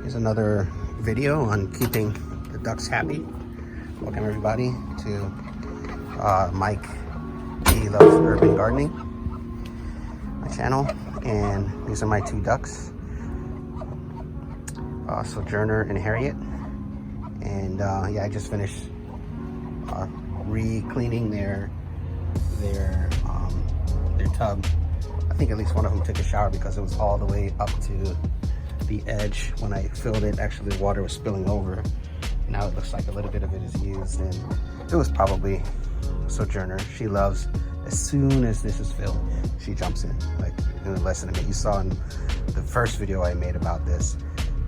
Here's another video on keeping the ducks happy. Welcome everybody to Mike. He loves urban gardening, my channel, and these are my two ducks, Sojourner and Harriet. And yeah, I just finished re-cleaning their tub. I think at least one of them took a shower because it was all the way up to the edge. When I filled it, actually the water was spilling over. Now it looks like a little bit of it is used, and it was probably Sojourner. She loves, as soon as this is filled, she jumps in, like in less than a minute. You saw in the first video I made about this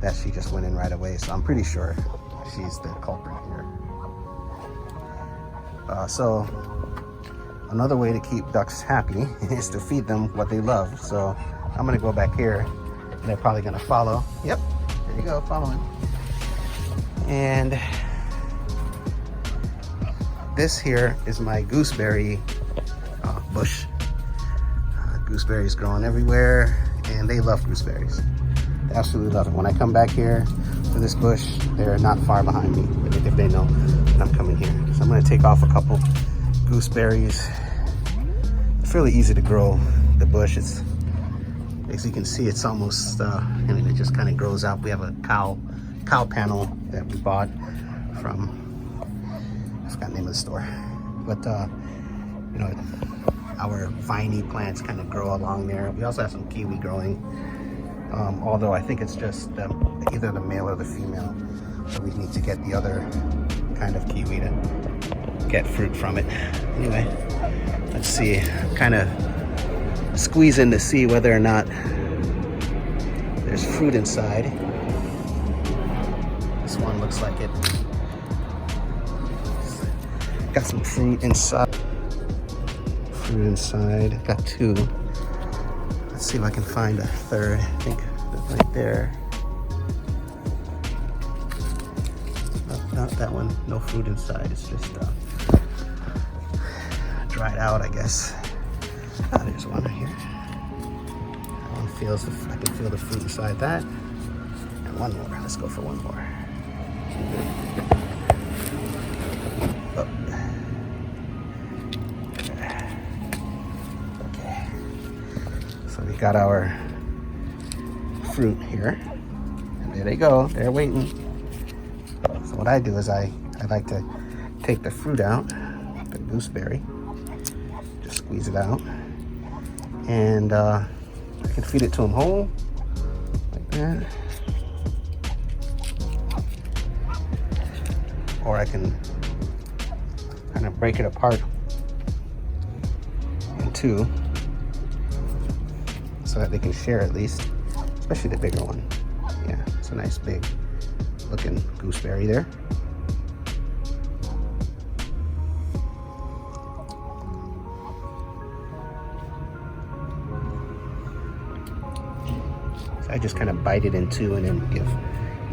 that she just went in right away, so I'm pretty sure she's the culprit here. So another way to keep ducks happy is to feed them what they love. So I'm gonna go back here, and they're probably gonna follow. Yep, there you go, following. And this here is my gooseberry bush. Gooseberries growing everywhere, and they love gooseberries. They absolutely love it. When I come back here to this bush, they're not far behind me if they know that I'm coming here. So I'm gonna take off a couple gooseberries. It's really easy to grow the bush. It's, as you can see, it's almost, and it just kind of grows out. We have a cow panel that we bought from, I forgot the name of the store, but you know, our viney plants kind of grow along there. We also have some kiwi growing, although I think it's just either the male or the female, so we need to get the other kind of kiwi to get fruit from it. Anyway, let's see, I'm kind of squeezing to see whether or not there's fruit inside. This one looks like it. Got some fruit inside. Got two. Let's see if I can find a third. I think right there. Not that one. No fruit inside. It's just dried out, I guess. There's one right here. That one feels. I can feel the fruit inside that. And one more. Let's go for one more. Oh. Okay. So we got our fruit here, and there they go. They're waiting. So what I do is I like to take the fruit out, the gooseberry, just squeeze it out, and I can feed it to them whole, like that. Or I can kind of break it apart in two so that they can share at least, especially the bigger one. Yeah, it's a nice big looking gooseberry there. So I just kind of bite it in two and then give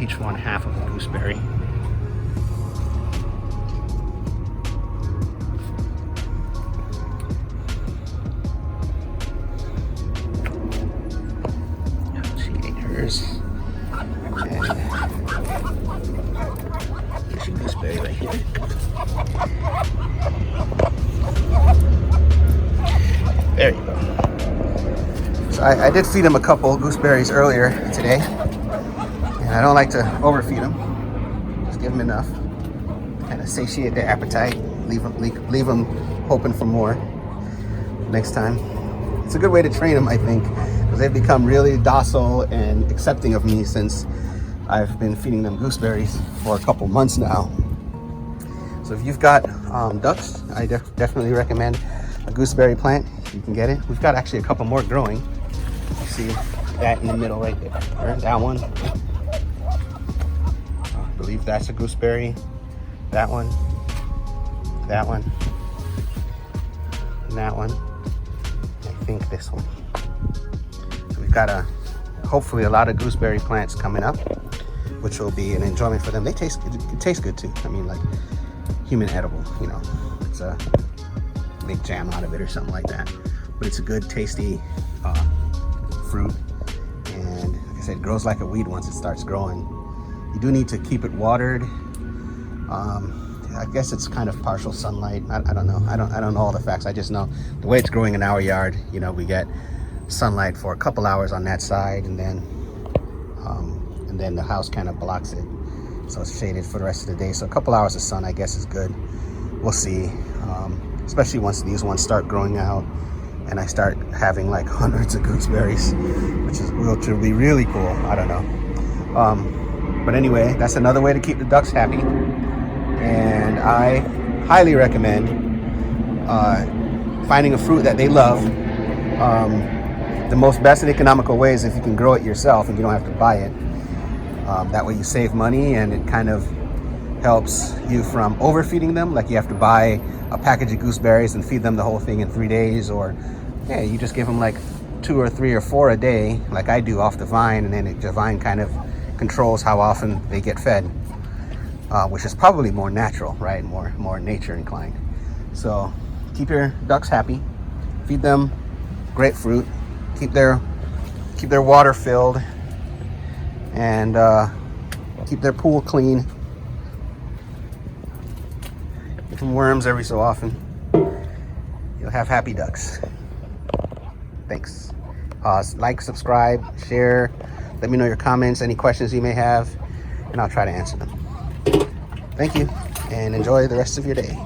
each one half of a gooseberry. And there's a gooseberry right here. There you go. So I did feed them a couple gooseberries earlier today, and I don't like to overfeed them. Just give them enough, kind of satiate their appetite, leave them hoping for more next time. It's a good way to train them, I think, because they've become really docile and accepting of me since I've been feeding them gooseberries for a couple months now. So if you've got ducks, I definitely recommend a gooseberry plant. You can get it. We've got actually a couple more growing. You see that in the middle right there. That one. I believe that's a gooseberry. That one. That one. And that one. I think this one. So we've got hopefully a lot of gooseberry plants coming up, which will be an enjoyment for them. They taste good too. I mean, like human edible, you know. It's a make jam out of it or something like that. But it's a good, tasty fruit. And like I said, it grows like a weed once it starts growing. You do need to keep it watered. I guess it's kind of partial sunlight. I don't know. I don't know all the facts. I just know the way it's growing in our yard, you know, we get sunlight for a couple hours on that side, and then the house kind of blocks it. So it's shaded for the rest of the day. So a couple hours of sun, I guess, is good. We'll see. Especially once these ones start growing out and I start having like hundreds of gooseberries, which will be really cool. I don't know. But anyway, that's another way to keep the ducks happy. And I highly recommend finding a fruit that they love. The most best and economical way is if you can grow it yourself and you don't have to buy it. That way you save money, and it kind of helps you from overfeeding them. Like you have to buy a package of gooseberries and feed them the whole thing in 3 days, or yeah, you just give them like 2 or 3 or 4 a day, like I do off the vine, and then the vine kind of controls how often they get fed, which is probably more natural, right? More nature inclined. So keep your ducks happy, feed them grapefruit, keep their water filled, and keep their pool clean. Give them worms every so often. You'll have happy ducks. Thanks. Like, subscribe, share. Let me know your comments, any questions you may have, and I'll try to answer them. Thank you, and enjoy the rest of your day.